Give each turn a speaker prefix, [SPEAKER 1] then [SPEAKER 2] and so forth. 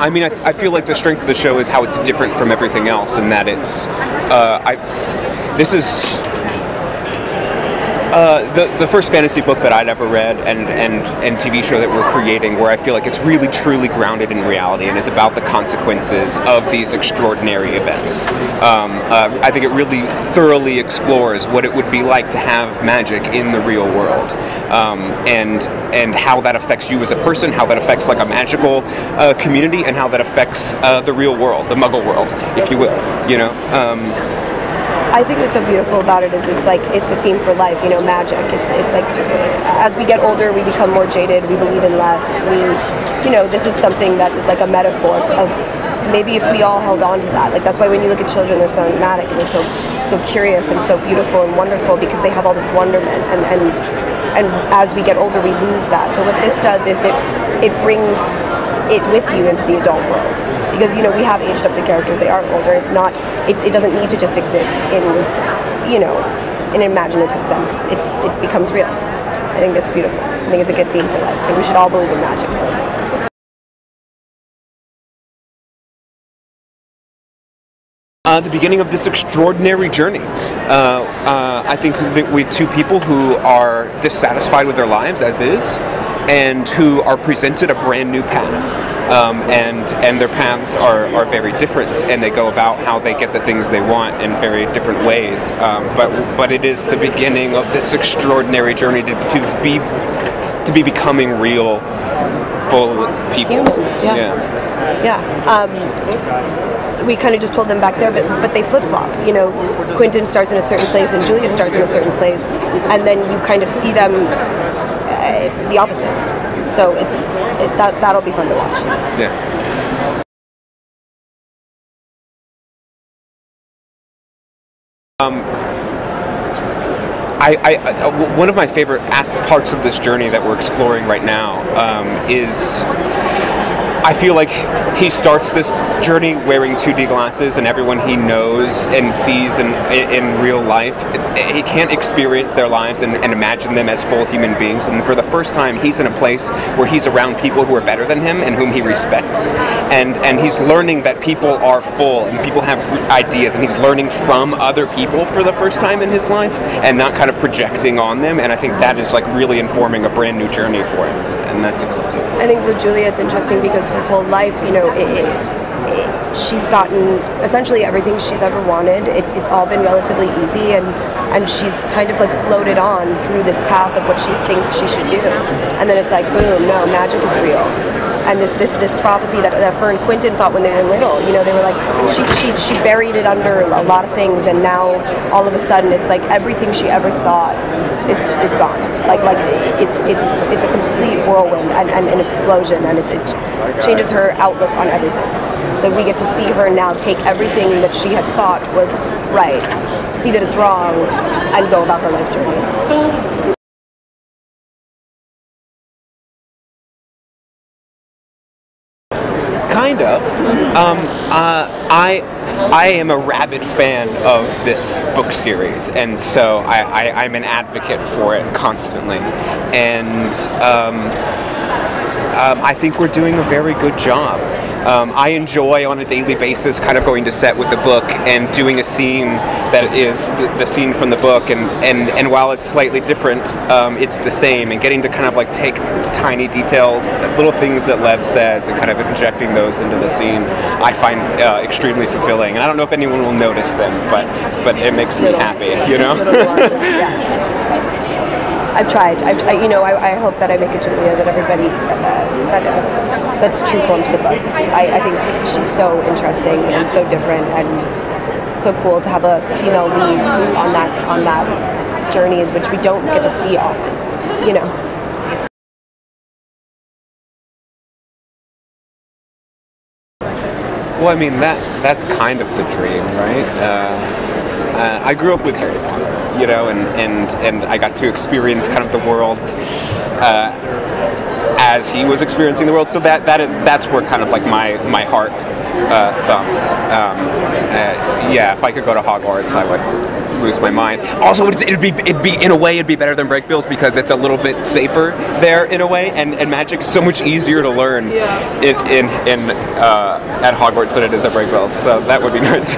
[SPEAKER 1] I mean, I feel like the strength of the show is how it's different from everything else, and that it's, this is the first fantasy book that I'd ever read and TV show that we're creating, where I feel like it's really truly grounded in reality and is about the consequences of these extraordinary events. I think it really thoroughly explores what it would be like to have magic in the real world, and how that affects you as a person, how that affects like a magical community, and how that affects the real world, the Muggle world, if you will. You know.
[SPEAKER 2] I think what's so beautiful about it is it's a theme for life, you know, magic. It's like as we get older, we become more jaded, we believe in less. This is something that is like a metaphor of maybe if we all held on to that. Like that's why when you look at children, they're so enigmatic and they're so curious and so beautiful and wonderful because they have all this wonderment. And as we get older, we lose that. So what this does is it brings it with you into the adult world. Because, you know, we have aged up the characters, they are older, it doesn't need to just exist in, you know, in an imaginative sense. It becomes real. I think that's beautiful. I think it's a good theme for life. I think we should all believe in magic.
[SPEAKER 1] The beginning of this extraordinary journey. I think that we have two people who are dissatisfied with their lives as is, and who are presented a brand new path. And their paths are very different, and they go about how they get the things they want in very different ways. But it is the beginning of this extraordinary journey to be becoming real, full people.
[SPEAKER 2] Humans, yeah. We kind of just told them back there, but they flip-flop. You know, Quentin starts in a certain place and Julia starts in a certain place, and then you kind of see them the opposite. So that'll be fun to watch.
[SPEAKER 1] Yeah. One of my favorite parts of this journey that we're exploring right now is I feel like he starts this journey wearing 2D glasses, and everyone he knows and sees in real life, he can't experience their lives and imagine them as full human beings. And for the first time, he's in a place where he's around people who are better than him and whom he respects. And he's learning that people are full and people have ideas, and he's learning from other people for the first time in his life and not kind of projecting on them. And I think that is like really informing a brand new journey for him. And that's exciting.
[SPEAKER 2] I think for Julia it's interesting because her whole life, you know, she's gotten essentially everything she's ever wanted. It's all been relatively easy, and she's kind of like floated on through this path of what she thinks she should do. And then it's like, boom, no, magic is real. And this prophecy that her and Quentin thought when they were little, you know, they were like, she buried it under a lot of things, and now all of a sudden it's like everything she ever thought is gone. Like it's a complete whirlwind and an explosion, and it changes her outlook on everything. So we get to see her now take everything that she had thought was right, see that it's wrong, and go about her life journey.
[SPEAKER 1] Kind of. I am a rabid fan of this book series, and so I'm an advocate for it constantly. And I think we're doing a very good job. I enjoy on a daily basis kind of going to set with the book and doing a scene that is the scene from the book, and while it's slightly different, it's the same, and getting to kind of like take tiny details, little things that Lev says, and kind of injecting those into the scene, I find extremely fulfilling. And I don't know if anyone will notice them, but it makes me happy, you know?
[SPEAKER 2] I've tried. I hope that I make a Julia that everybody that's truthful to the book. I think she's so interesting and so different and so cool to have a female lead on that journey, which we don't get to see often. You know.
[SPEAKER 1] Well, I mean that's kind of the dream, right? I grew up with Harry Potter, you know, and I got to experience kind of the world as he was experiencing the world. So that's where kind of like my heart thumbs. Yeah, if I could go to Hogwarts, I would lose my mind. Also, it'd be in a way it'd be better than Break Bills because it's a little bit safer there in a way, and magic is so much easier to learn at Hogwarts than it is at Break Bills. So that would be nice.